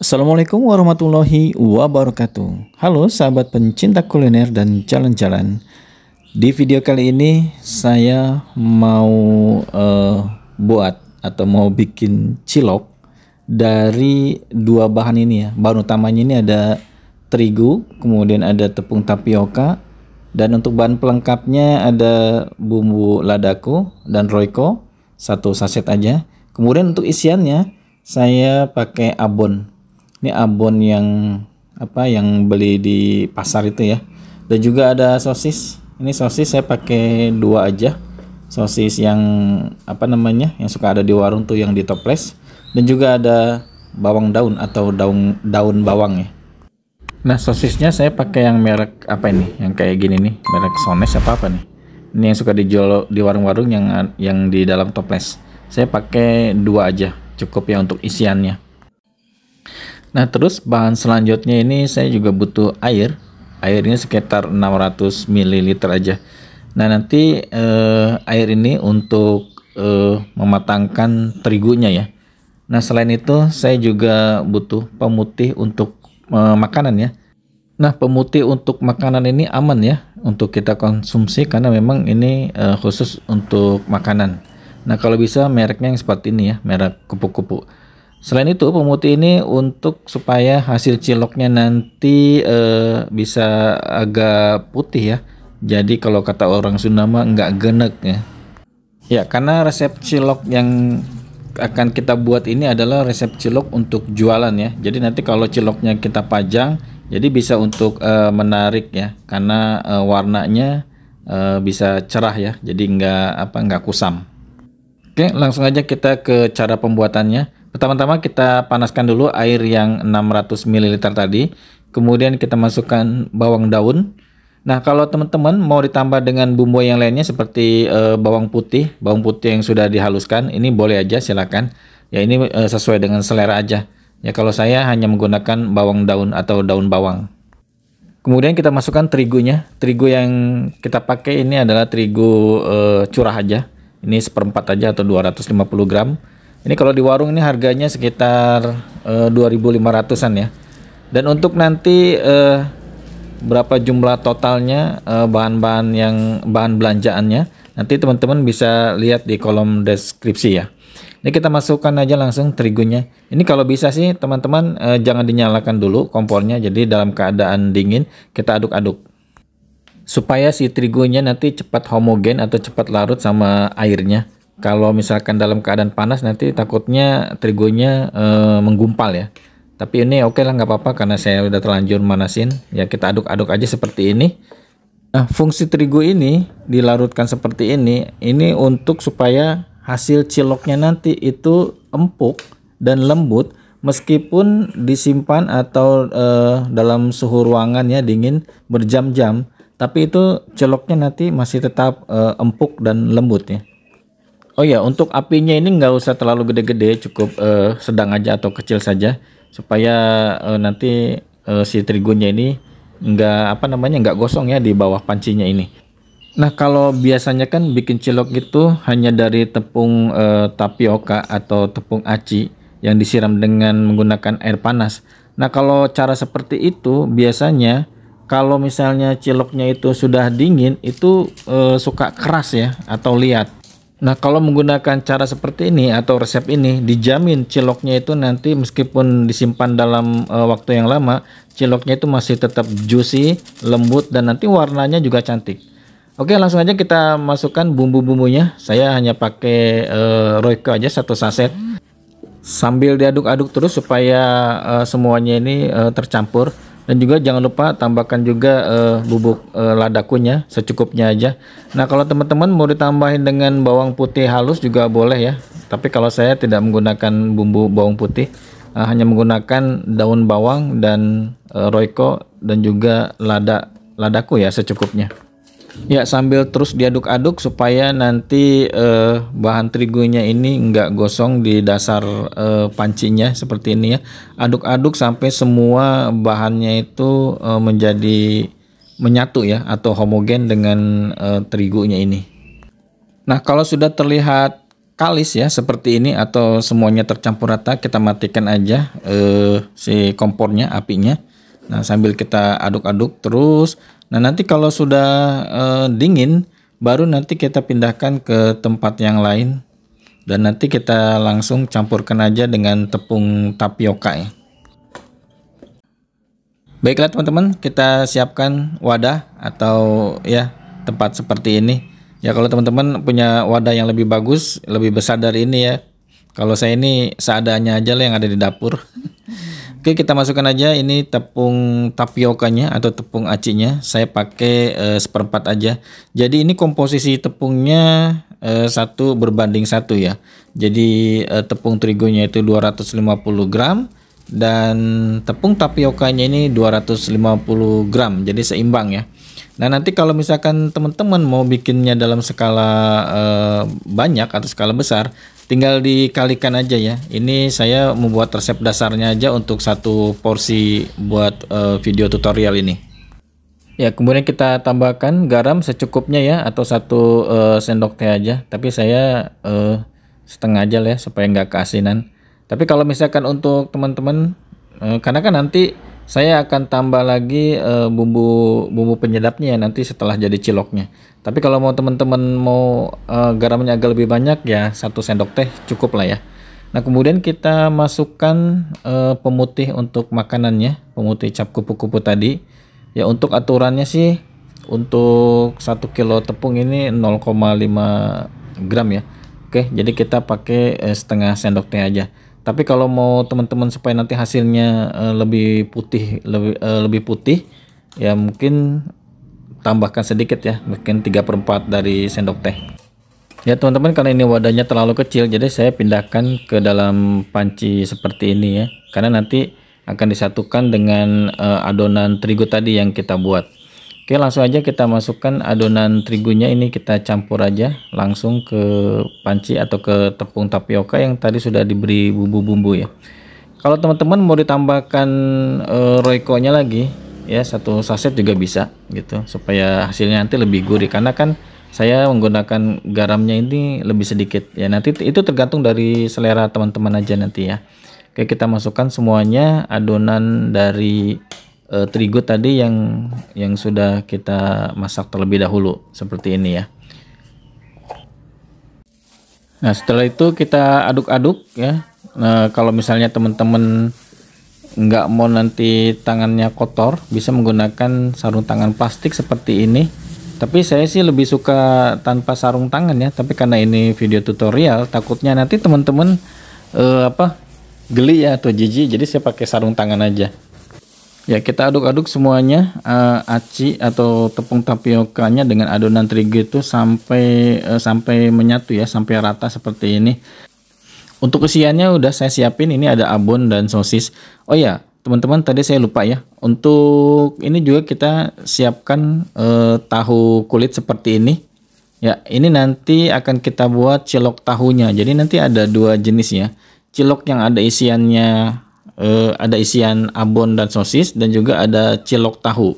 Assalamualaikum warahmatullahi wabarakatuh. Halo sahabat pencinta kuliner dan jalan-jalan. Di video kali ini saya mau buat atau mau bikin cilok dari dua bahan ini ya. Bahan utamanya ini ada terigu, kemudian ada tepung tapioka, dan untuk bahan pelengkapnya ada bumbu ladaku dan royco 1 saset aja. Kemudian untuk isiannya saya pakai abon. Ini abon yang beli di pasar itu ya. Dan juga ada sosis. Ini sosis saya pakai 2 aja. Sosis yang yang suka ada di warung tuh, yang di toples. Dan juga ada bawang daun atau daun bawang ya. Nah, sosisnya saya pakai yang merek apa ini? Yang kayak gini nih, merek Sones apa nih? Ini yang suka dijual di warung-warung yang di dalam toples. Saya pakai 2 aja, cukup ya untuk isiannya. Nah, terus bahan selanjutnya ini saya juga butuh air. Airnya sekitar 600 ml aja. Nah, nanti air ini untuk mematangkan terigunya ya. Nah, selain itu saya juga butuh pemutih untuk makanan ya. Nah, pemutih untuk makanan ini aman ya untuk kita konsumsi, karena memang ini khusus untuk makanan. Nah, kalau bisa mereknya yang seperti ini ya, merek kupu-kupu. Selain itu, pemutih ini untuk supaya hasil ciloknya nanti bisa agak putih ya. Jadi kalau kata orang Sunda mah nggak genek ya. Ya, karena resep cilok yang akan kita buat ini adalah resep cilok untuk jualan ya. Jadi nanti kalau ciloknya kita pajang, jadi bisa untuk menarik ya, karena warnanya bisa cerah ya. Jadi nggak kusam. Oke, langsung aja kita ke cara pembuatannya. Pertama-tama kita panaskan dulu air yang 600 ml tadi. Kemudian kita masukkan bawang daun. Nah, kalau teman-teman mau ditambah dengan bumbu yang lainnya seperti bawang putih yang sudah dihaluskan, ini boleh aja, silakan. Ya, ini sesuai dengan selera aja. Ya, kalau saya hanya menggunakan bawang daun atau daun bawang. Kemudian kita masukkan terigunya. Terigu yang kita pakai ini adalah terigu curah aja. Ini 1/4 aja atau 250 gram. Ini kalau di warung ini harganya sekitar 2.500-an ya. Dan untuk nanti berapa jumlah totalnya bahan belanjaannya, nanti teman-teman bisa lihat di kolom deskripsi ya. Ini kita masukkan aja langsung terigunya. Ini kalau bisa sih teman-teman jangan dinyalakan dulu kompornya, jadi dalam keadaan dingin kita aduk-aduk supaya si terigunya nanti cepat homogen atau cepat larut sama airnya. Kalau misalkan dalam keadaan panas nanti takutnya terigunya menggumpal ya. Tapi ini oke lah, nggak apa-apa karena saya udah terlanjur manasin. Ya, kita aduk-aduk aja seperti ini. Nah, fungsi terigu ini dilarutkan seperti ini untuk supaya hasil ciloknya nanti itu empuk dan lembut meskipun disimpan atau dalam suhu ruangan ya, dingin berjam-jam. Tapi itu ciloknya nanti masih tetap empuk dan lembut ya. Oh ya, untuk apinya ini nggak usah terlalu gede-gede, cukup sedang aja atau kecil saja supaya nanti si terigunya ini nggak gosong ya di bawah pancinya ini. Nah, kalau biasanya kan bikin cilok itu hanya dari tepung tapioka atau tepung aci yang disiram dengan menggunakan air panas. Nah, kalau cara seperti itu biasanya kalau misalnya ciloknya itu sudah dingin itu suka keras ya atau liat. Nah, kalau menggunakan cara seperti ini atau resep ini, dijamin ciloknya itu nanti meskipun disimpan dalam waktu yang lama, ciloknya itu masih tetap juicy, lembut, dan nanti warnanya juga cantik. Oke, langsung aja kita masukkan bumbu-bumbunya. Saya hanya pakai royco aja 1 saset. sambil diaduk-aduk terus supaya semuanya ini tercampur. Dan juga jangan lupa tambahkan juga bubuk ladakunya secukupnya aja. Nah, kalau teman-teman mau ditambahin dengan bawang putih halus juga boleh ya. Tapi kalau saya tidak menggunakan bumbu bawang putih, hanya menggunakan daun bawang dan roiko dan juga ladaku ya secukupnya. Ya, sambil terus diaduk-aduk supaya nanti bahan terigunya ini enggak gosong di dasar pancinya seperti ini ya. Aduk-aduk sampai semua bahannya itu menjadi menyatu ya, atau homogen dengan terigunya ini. Nah, kalau sudah terlihat kalis ya seperti ini atau semuanya tercampur rata, kita matikan aja si kompornya, apinya. Nah, sambil kita aduk-aduk terus. Nah, nanti kalau sudah dingin, baru nanti kita pindahkan ke tempat yang lain. Dan nanti kita langsung campurkan aja dengan tepung tapioka ya. Baiklah teman-teman, kita siapkan wadah atau ya tempat seperti ini. Ya, kalau teman-teman punya wadah yang lebih bagus, lebih besar dari ini ya. Kalau saya ini seadanya aja lah yang ada di dapur. Oke, kita masukkan aja ini tepung tapiokanya atau tepung acinya. Saya pakai 1/4 aja. Jadi ini komposisi tepungnya 1:1 ya. Jadi tepung terigunya itu 250 gram dan tepung tapiokanya ini 250 gram. Jadi seimbang ya. Nah, nanti kalau misalkan teman-teman mau bikinnya dalam skala banyak atau skala besar, tinggal dikalikan aja ya. Ini saya membuat resep dasarnya aja untuk satu porsi buat video tutorial ini. Ya, kemudian kita tambahkan garam secukupnya ya, atau 1 sendok teh aja. Tapi saya setengah aja lah ya, supaya nggak keasinan. Tapi kalau misalkan untuk teman-teman, karena kan nanti saya akan tambah lagi bumbu penyedapnya ya nanti setelah jadi ciloknya. Tapi kalau mau teman-teman mau garamnya agak lebih banyak ya 1 sendok teh cukup lah ya. Nah, kemudian kita masukkan pemutih untuk makanannya, pemutih cap kupu-kupu tadi. Ya, untuk aturannya sih untuk 1 kilo tepung ini 0,5 gram ya. Oke, jadi kita pakai setengah sendok teh aja. Tapi kalau mau teman-teman supaya nanti hasilnya lebih putih ya mungkin tambahkan sedikit ya, mungkin 3/4 dari sendok teh. Ya teman-teman, karena ini wadahnya terlalu kecil, jadi saya pindahkan ke dalam panci seperti ini ya, karena nanti akan disatukan dengan adonan terigu tadi yang kita buat. Oke, langsung aja kita masukkan adonan terigunya, ini kita campur aja langsung ke panci atau ke tepung tapioka yang tadi sudah diberi bumbu-bumbu ya. Kalau teman-teman mau ditambahkan roikonya lagi ya, 1 saset juga bisa gitu, supaya hasilnya nanti lebih gurih, karena kan saya menggunakan garamnya ini lebih sedikit ya. Nanti itu tergantung dari selera teman-teman aja nanti ya. Oke, kita masukkan semuanya adonan dari terigu tadi yang sudah kita masak terlebih dahulu seperti ini ya. Nah, setelah itu kita aduk-aduk ya. Nah, kalau misalnya teman-teman nggak mau nanti tangannya kotor, bisa menggunakan sarung tangan plastik seperti ini. Tapi saya sih lebih suka tanpa sarung tangan ya. Tapi karena ini video tutorial, takutnya nanti teman-teman geli ya atau jijik, jadi saya pakai sarung tangan aja. Ya, kita aduk-aduk semuanya, aci atau tepung tapiokanya dengan adonan terigu itu sampai menyatu ya, sampai rata seperti ini. Untuk isiannya udah saya siapin, ini ada abon dan sosis. Oh ya, teman-teman, tadi saya lupa ya. Untuk ini juga kita siapkan tahu kulit seperti ini. Ya, ini nanti akan kita buat cilok tahunya. Jadi nanti ada 2 jenis ya. Cilok yang ada isiannya ada isian abon dan sosis, dan juga ada cilok tahu.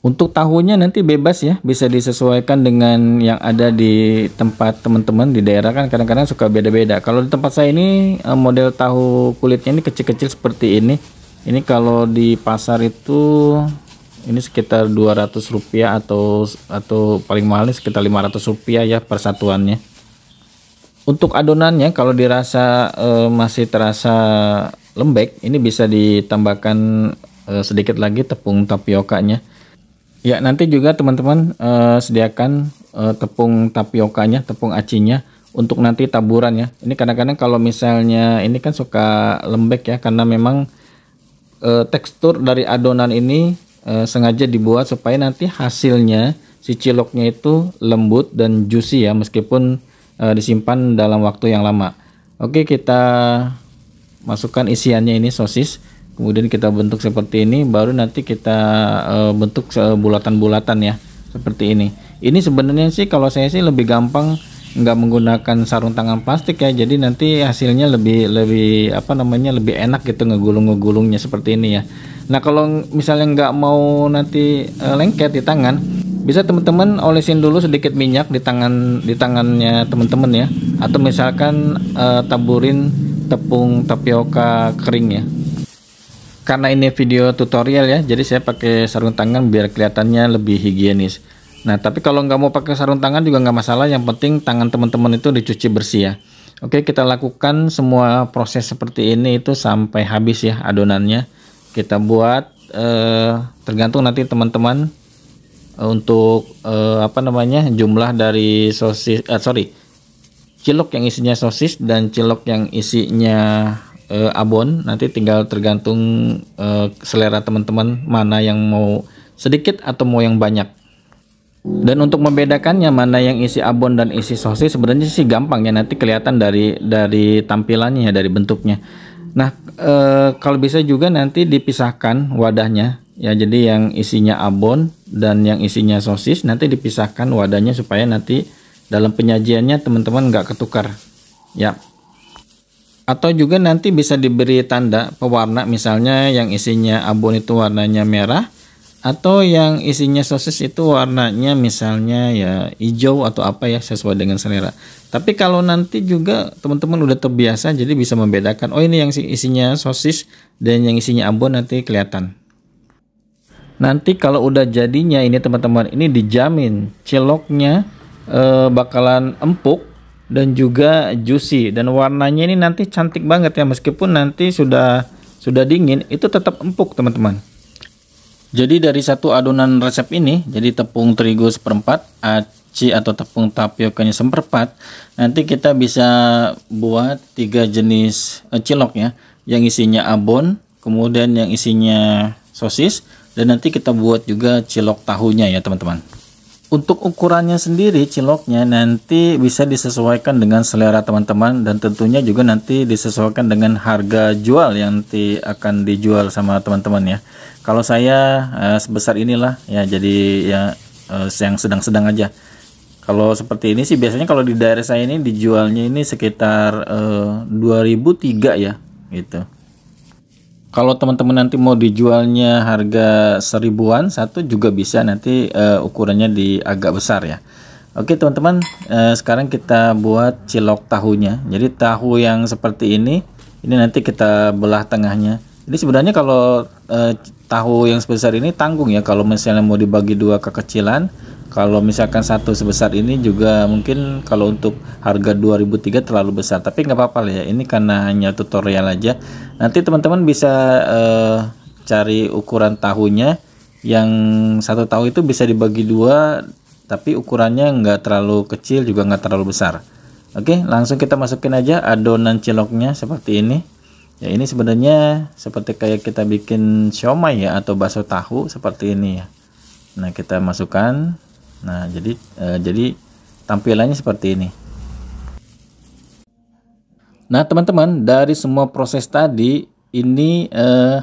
Untuk tahunya nanti bebas ya, bisa disesuaikan dengan yang ada di tempat teman-teman di daerah, kan kadang-kadang suka beda-beda. Kalau di tempat saya ini model tahu kulitnya ini kecil-kecil seperti ini. Ini kalau di pasar itu ini sekitar Rp200 atau paling mahal sekitar Rp500 ya per satuannya. Untuk adonannya kalau dirasa masih terasa lembek, ini bisa ditambahkan sedikit lagi tepung tapiokanya. Ya, nanti juga teman-teman sediakan tepung tapiokanya, tepung acinya untuk nanti taburan ya. Ini kadang-kadang kalau misalnya ini kan suka lembek ya, karena memang tekstur dari adonan ini sengaja dibuat supaya nanti hasilnya si ciloknya itu lembut dan juicy ya, meskipun disimpan dalam waktu yang lama. Oke, kita masukkan isiannya, ini sosis, kemudian kita bentuk seperti ini, baru nanti kita bentuk bulatan-bulatan ya, seperti ini. Ini sebenarnya sih kalau saya sih lebih gampang nggak menggunakan sarung tangan plastik ya, jadi nanti hasilnya lebih apa namanya, lebih enak gitu ngegulung-ngegulungnya seperti ini ya. Nah kalau misalnya nggak mau nanti lengket di tangan, bisa teman-teman olesin dulu sedikit minyak di tangannya teman-teman ya, atau misalkan taburin tepung tapioka kering ya. Karena ini video tutorial ya, jadi saya pakai sarung tangan biar kelihatannya lebih higienis. Nah, tapi kalau nggak mau pakai sarung tangan juga nggak masalah, yang penting tangan teman-teman itu dicuci bersih ya. Oke, kita lakukan semua proses seperti ini itu sampai habis ya adonannya. Kita buat tergantung nanti teman-teman untuk apa namanya, jumlah dari sosis, cilok yang isinya sosis dan cilok yang isinya abon, nanti tinggal tergantung selera teman-teman mana yang mau sedikit atau mau yang banyak. Dan untuk membedakannya mana yang isi abon dan isi sosis sebenarnya sih gampang ya, nanti kelihatan dari tampilannya ya, dari bentuknya. Nah kalau bisa juga nanti dipisahkan wadahnya ya, jadi yang isinya abon dan yang isinya sosis nanti dipisahkan wadahnya supaya nanti dalam penyajiannya teman-teman nggak ketukar ya. Atau juga nanti bisa diberi tanda pewarna, misalnya yang isinya abon itu warnanya merah, atau yang isinya sosis itu warnanya misalnya ya hijau atau apa ya, sesuai dengan selera. Tapi kalau nanti juga teman-teman udah terbiasa, jadi bisa membedakan, oh ini yang isinya sosis dan yang isinya abon, nanti kelihatan. Nanti kalau udah jadinya ini teman-teman, ini dijamin ciloknya bakalan empuk dan juga juicy, dan warnanya ini nanti cantik banget ya, meskipun nanti sudah dingin itu tetap empuk teman-teman. Jadi dari satu adonan resep ini, jadi tepung terigu seperempat, aci atau tepung tapiokanya seperempat, nanti kita bisa buat 3 jenis cilok ya, yang isinya abon, kemudian yang isinya sosis, dan nanti kita buat juga cilok tahunya ya teman-teman. Untuk ukurannya sendiri ciloknya nanti bisa disesuaikan dengan selera teman-teman, dan tentunya juga nanti disesuaikan dengan harga jual yang nanti akan dijual sama teman-teman ya. Kalau saya sebesar inilah ya, jadi ya yang sedang-sedang aja. Kalau seperti ini sih biasanya kalau di daerah saya ini dijualnya ini sekitar 2003 ya gitu. Kalau teman-teman nanti mau dijualnya harga 1000-an satu juga bisa, nanti ukurannya di agak besar ya. Oke teman-teman, sekarang kita buat cilok tahunya. Jadi tahu yang seperti ini nanti kita belah tengahnya. Ini sebenarnya kalau tahu yang sebesar ini tanggung ya, kalau misalnya mau dibagi dua kekecilan. Kalau misalkan satu sebesar ini juga mungkin kalau untuk harga 2003 terlalu besar, tapi nggak apa-apa ya, ini karena hanya tutorial aja. Nanti teman-teman bisa cari ukuran tahunya, yang satu tahu itu bisa dibagi dua, tapi ukurannya nggak terlalu kecil juga nggak terlalu besar. Oke, langsung kita masukin aja adonan ciloknya seperti ini. Ya ini sebenarnya seperti kayak kita bikin siomay ya, atau bakso tahu seperti ini ya. Nah kita masukkan. Nah jadi tampilannya seperti ini. Nah teman-teman, dari semua proses tadi ini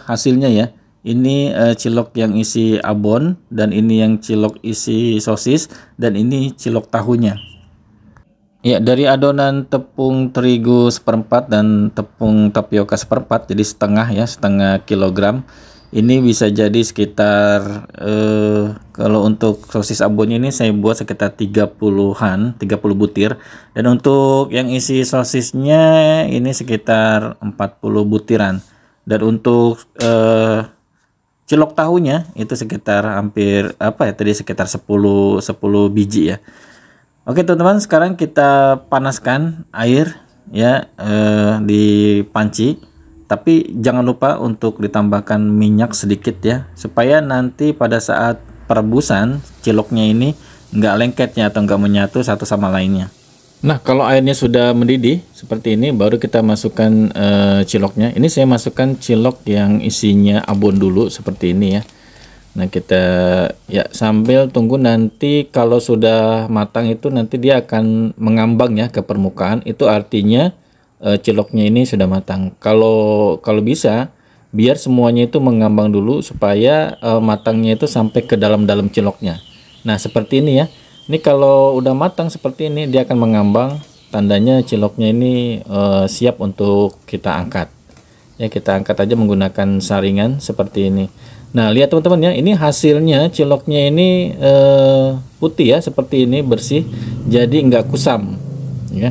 hasilnya ya. Ini cilok yang isi abon, dan ini yang cilok isi sosis, dan ini cilok tahunya. Ya, dari adonan tepung terigu seperempat dan tepung tapioka seperempat, jadi setengah ya, setengah kilogram. Ini bisa jadi sekitar kalau untuk sosis abonnya ini saya buat sekitar 30 butir, dan untuk yang isi sosisnya ini sekitar 40 butiran, dan untuk cilok tahunya itu sekitar hampir sekitar 10 biji ya. Oke teman-teman, sekarang kita panaskan air ya di panci. Tapi jangan lupa untuk ditambahkan minyak sedikit ya, supaya nanti pada saat perebusan ciloknya ini nggak lengketnya atau nggak menyatu satu sama lainnya. Nah, kalau airnya sudah mendidih seperti ini, baru kita masukkan ciloknya. Ini saya masukkan cilok yang isinya abon dulu seperti ini ya. Nah, kita ya sambil tunggu nanti kalau sudah matang itu nanti dia akan mengambang ya ke permukaan. Itu artinya ciloknya ini sudah matang. Kalau bisa biar semuanya itu mengambang dulu supaya matangnya itu sampai ke dalam-dalam ciloknya. Nah, seperti ini ya. Ini kalau udah matang seperti ini dia akan mengambang, tandanya ciloknya ini siap untuk kita angkat. Ya, kita angkat aja menggunakan saringan seperti ini. Nah, lihat teman-teman ya, ini hasilnya ciloknya ini putih ya, seperti ini, bersih. Jadi nggak kusam ya.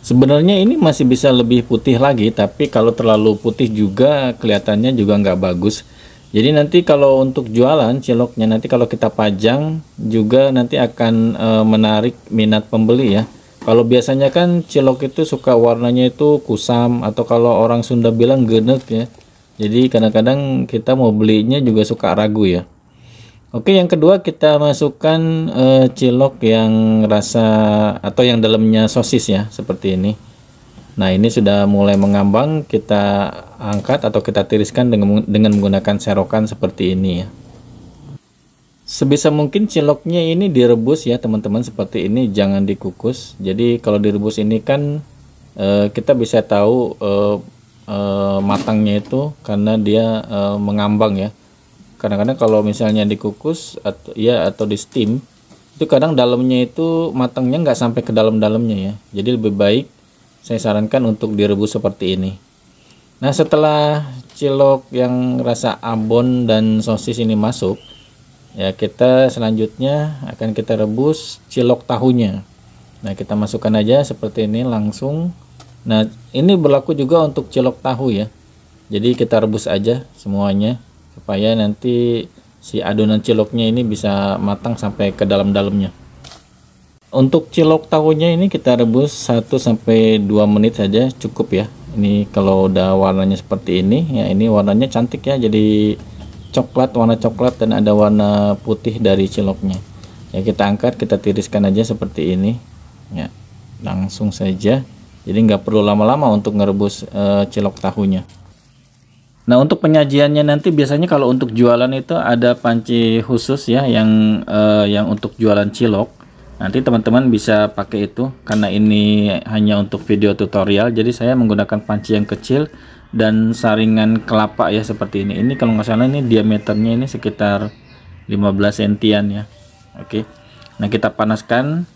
Sebenarnya ini masih bisa lebih putih lagi, tapi kalau terlalu putih juga kelihatannya juga nggak bagus. Jadi nanti kalau untuk jualan ciloknya, nanti kalau kita pajang juga nanti akan menarik minat pembeli ya. Kalau biasanya kan cilok itu suka warnanya itu kusam, atau kalau orang Sunda bilang genek ya. Jadi kadang-kadang kita mau belinya juga suka ragu ya. Oke, yang kedua kita masukkan cilok yang rasa atau yang dalamnya sosis ya, seperti ini. Nah, ini sudah mulai mengambang, kita angkat atau kita tiriskan dengan menggunakan serokan seperti ini ya. Sebisa mungkin ciloknya ini direbus ya teman-teman, seperti ini, jangan dikukus. Jadi kalau direbus ini kan kita bisa tahu matangnya itu karena dia mengambang ya. Kadang-kadang kalau misalnya dikukus atau di steam, itu kadang dalamnya itu matangnya nggak sampai ke dalam-dalamnya ya. Jadi lebih baik saya sarankan untuk direbus seperti ini. Nah, setelah cilok yang rasa abon dan sosis ini masuk, ya kita selanjutnya akan kita rebus cilok tahunya. Nah, kita masukkan aja seperti ini langsung. Nah, ini berlaku juga untuk cilok tahu ya. Jadi kita rebus aja semuanya supaya nanti si adonan ciloknya ini bisa matang sampai ke dalam-dalamnya. Untuk cilok tahunya ini kita rebus 1-2 menit saja cukup ya. Ini kalau udah warnanya seperti ini ya, ini warnanya cantik ya, jadi coklat, warna coklat, dan ada warna putih dari ciloknya. Ya, kita angkat, kita tiriskan aja seperti ini ya, langsung saja. Jadi nggak perlu lama-lama untuk ngerebus cilok tahunya. Nah, untuk penyajiannya nanti biasanya kalau untuk jualan itu ada panci khusus ya, yang untuk jualan cilok. Nanti teman-teman bisa pakai itu, karena ini hanya untuk video tutorial. Jadi saya menggunakan panci yang kecil dan saringan kelapa ya, seperti ini. Ini kalau nggak salah ini diameternya ini sekitar 15 sentian ya. Oke. Nah, kita panaskan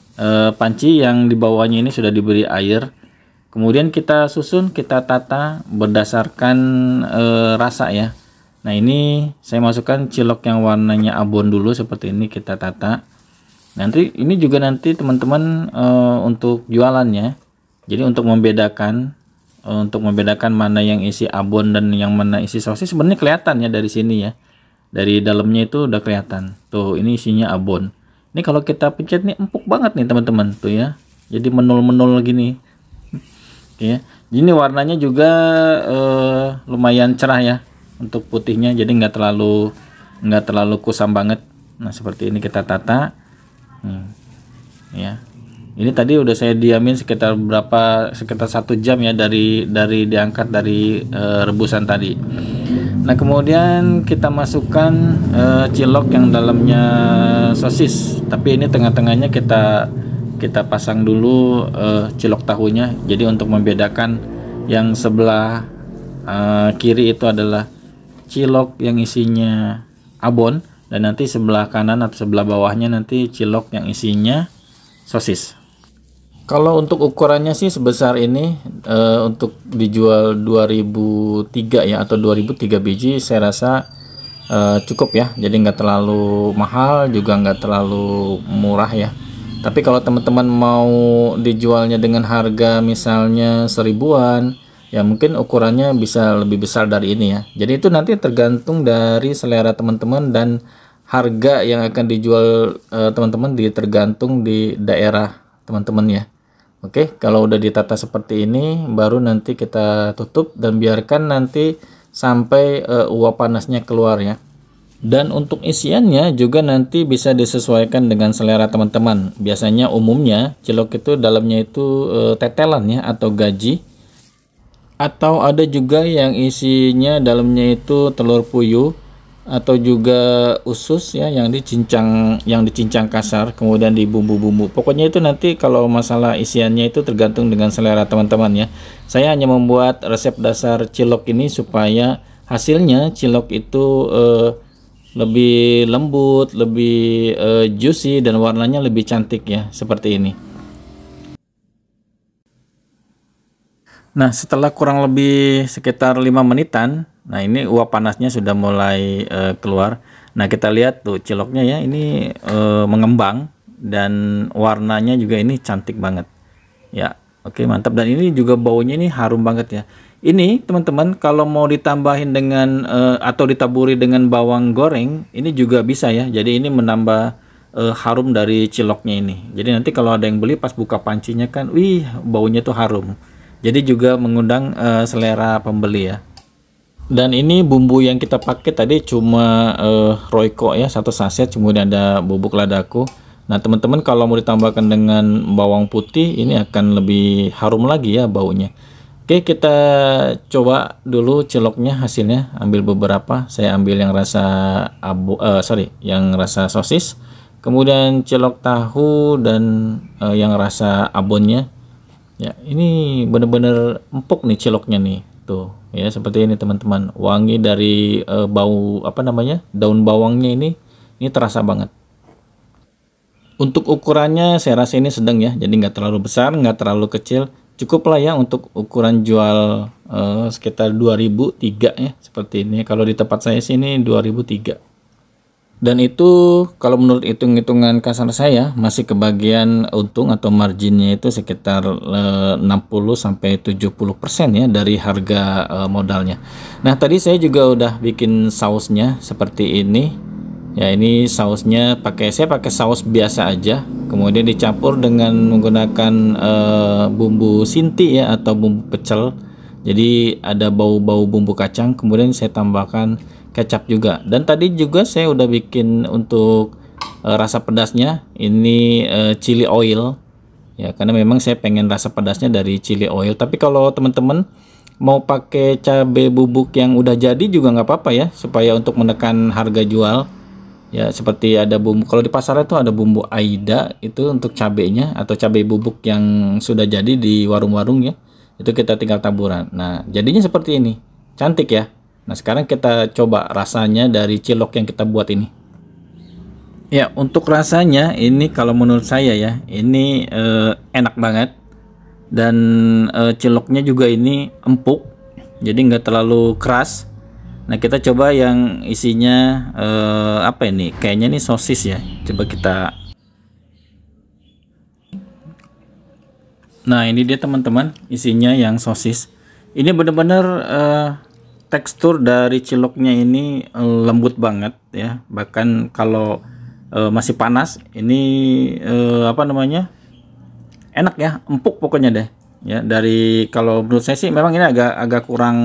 panci yang di bawahnya ini sudah diberi air. Kemudian kita susun, kita tata berdasarkan rasa ya. Nah, ini saya masukkan cilok yang warnanya abon dulu seperti ini, kita tata. Nanti ini juga nanti teman-teman untuk jualannya. Jadi untuk membedakan mana yang isi abon dan yang mana isi sosis, sebenarnya kelihatan ya dari sini ya. Dari dalamnya itu udah kelihatan. Tuh, ini isinya abon. Ini kalau kita pencet nih empuk banget nih teman-teman tuh ya. Jadi menul-menul gini. Oke ya. Ini warnanya juga lumayan cerah ya untuk putihnya. Jadi nggak terlalu kusam banget. Nah, seperti ini kita tata. Ya, ini tadi udah saya diamin sekitar 1 jam ya dari diangkat dari rebusan tadi. Nah, kemudian kita masukkan cilok yang dalamnya sosis, tapi ini tengah-tengahnya kita pasang dulu cilok tahunya. Jadi untuk membedakan, yang sebelah kiri itu adalah cilok yang isinya abon, dan nanti sebelah kanan atau sebelah bawahnya nanti cilok yang isinya sosis. Kalau untuk ukurannya sih sebesar ini, untuk dijual 2003 ya, atau 2003 biji saya rasa cukup ya. Jadi nggak terlalu mahal juga nggak terlalu murah ya. Tapi kalau teman-teman mau dijualnya dengan harga misalnya 1000-an ya, mungkin ukurannya bisa lebih besar dari ini ya. Jadi itu nanti tergantung dari selera teman-teman, dan harga yang akan dijual teman-teman tergantung di daerah teman-teman ya. Oke, kalau udah ditata seperti ini, baru nanti kita tutup dan biarkan nanti sampai uap panasnya keluar ya. Dan untuk isiannya juga nanti bisa disesuaikan dengan selera teman-teman. Biasanya umumnya cilok itu dalamnya itu tetelan ya atau gaji. Atau ada juga yang isinya dalamnya itu telur puyuh atau juga usus ya yang dicincang kasar kemudian dibumbu-bumbu. Pokoknya itu nanti kalau masalah isiannya itu tergantung dengan selera teman-teman ya. Saya hanya membuat resep dasar cilok ini supaya hasilnya cilok itu lebih lembut, lebih juicy dan warnanya lebih cantik ya, seperti ini. Nah, setelah kurang lebih sekitar 5 menitan, nah ini uap panasnya sudah mulai keluar. Nah, kita lihat tuh ciloknya ya, ini mengembang dan warnanya juga ini cantik banget. Ya, oke mantap, dan ini juga baunya ini harum banget ya. Ini teman-teman kalau mau ditambahin dengan atau ditaburi dengan bawang goreng, ini juga bisa ya. Jadi ini menambah harum dari ciloknya ini. Jadi nanti kalau ada yang beli pas buka pancinya kan, wih baunya tuh harum. Jadi juga mengundang selera pembeli ya. Dan ini bumbu yang kita pakai tadi cuma Royco ya, 1 saset, kemudian ada bubuk ladaku. Nah teman-teman kalau mau ditambahkan dengan bawang putih ini akan lebih harum lagi ya baunya. Oke, kita coba dulu ciloknya hasilnya. Ambil beberapa, saya ambil yang rasa yang rasa sosis, kemudian cilok tahu dan yang rasa abonnya. Ya, ini bener-bener empuk nih ciloknya nih. Tuh, ya seperti ini teman-teman. Wangi dari bau daun bawangnya ini terasa banget. Untuk ukurannya saya rasa ini sedang ya. Jadi nggak terlalu besar, nggak terlalu kecil. Cukup lah ya untuk ukuran jual sekitar 2003 ya, seperti ini. Kalau di tempat saya sini 2003. Dan itu kalau menurut hitung-hitungan kasar saya masih kebagian untung atau marginnya itu sekitar 60-70% ya dari harga modalnya. Nah tadi saya juga udah bikin sausnya seperti ini ya. Ini sausnya saya pakai saus biasa aja, kemudian dicampur dengan menggunakan bumbu sinti ya atau bumbu pecel. Jadi ada bau-bau bumbu kacang, kemudian saya tambahkan kecap juga. Dan tadi juga saya udah bikin untuk rasa pedasnya ini chili oil ya, karena memang saya pengen rasa pedasnya dari chili oil. Tapi kalau teman-teman mau pakai cabai bubuk yang udah jadi juga nggak apa-apa ya, supaya untuk menekan harga jual ya. Seperti ada bumbu, kalau di pasar itu ada bumbu Aida itu untuk cabenya atau cabai bubuk yang sudah jadi di warung-warung ya, itu kita tinggal taburan. Nah jadinya seperti ini, cantik ya. Nah sekarang kita coba rasanya dari cilok yang kita buat ini. Ya untuk rasanya ini kalau menurut saya ya ini enak banget. Dan ciloknya juga ini empuk, jadi nggak terlalu keras. Nah kita coba yang isinya apa ini, kayaknya ini sosis ya. Coba kita. Nah ini dia teman-teman, isinya yang sosis. Ini benar-benar tekstur dari ciloknya ini lembut banget ya. Bahkan kalau masih panas ini enak ya, empuk pokoknya deh ya. Dari kalau menurut saya sih memang ini agak kurang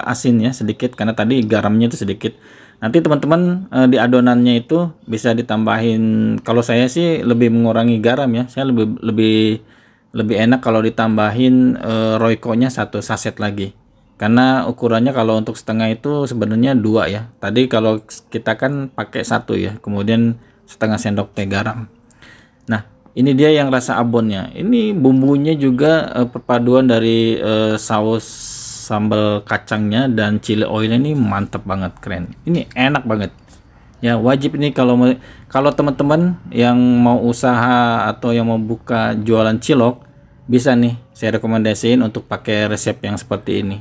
asin ya sedikit, karena tadi garamnya itu sedikit. Nanti teman-teman di adonannya itu bisa ditambahin. Kalau saya sih lebih mengurangi garam ya. Saya lebih enak kalau ditambahin Royco-nya 1 saset lagi. Karena ukurannya kalau untuk setengah itu sebenarnya 2 ya. Tadi kalau kita kan pakai 1 ya, kemudian setengah sendok teh garam. Nah ini dia yang rasa abonnya. Ini bumbunya juga perpaduan dari saus sambal kacangnya dan chili oilnya ini mantap banget, keren. Ini enak banget ya. Wajib ini kalau teman-teman yang mau usaha atau yang mau buka jualan cilok, bisa nih saya rekomendasiin untuk pakai resep yang seperti ini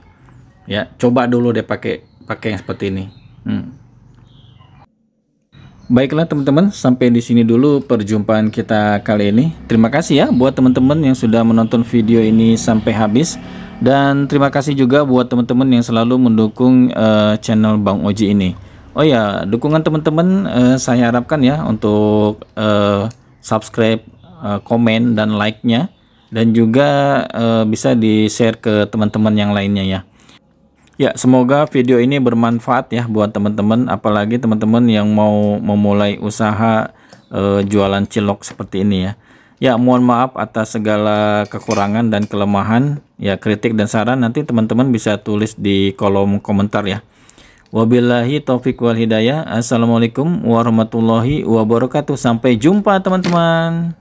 ya. Coba dulu deh pakai yang seperti ini. Baiklah teman-teman, sampai di sini dulu perjumpaan kita kali ini. Terima kasih ya buat teman-teman yang sudah menonton video ini sampai habis, dan terima kasih juga buat teman-teman yang selalu mendukung channel Bang Oji ini. Oh ya, dukungan teman-teman saya harapkan ya untuk subscribe, komen dan like-nya, dan juga bisa di-share ke teman-teman yang lainnya ya. Ya, semoga video ini bermanfaat ya buat teman-teman, apalagi teman-teman yang mau memulai usaha jualan cilok seperti ini ya. Ya, mohon maaf atas segala kekurangan dan kelemahan. Ya, kritik dan saran nanti teman-teman bisa tulis di kolom komentar ya. Wabillahi taufik wal hidayah. Assalamualaikum warahmatullahi wabarakatuh. Sampai jumpa teman-teman.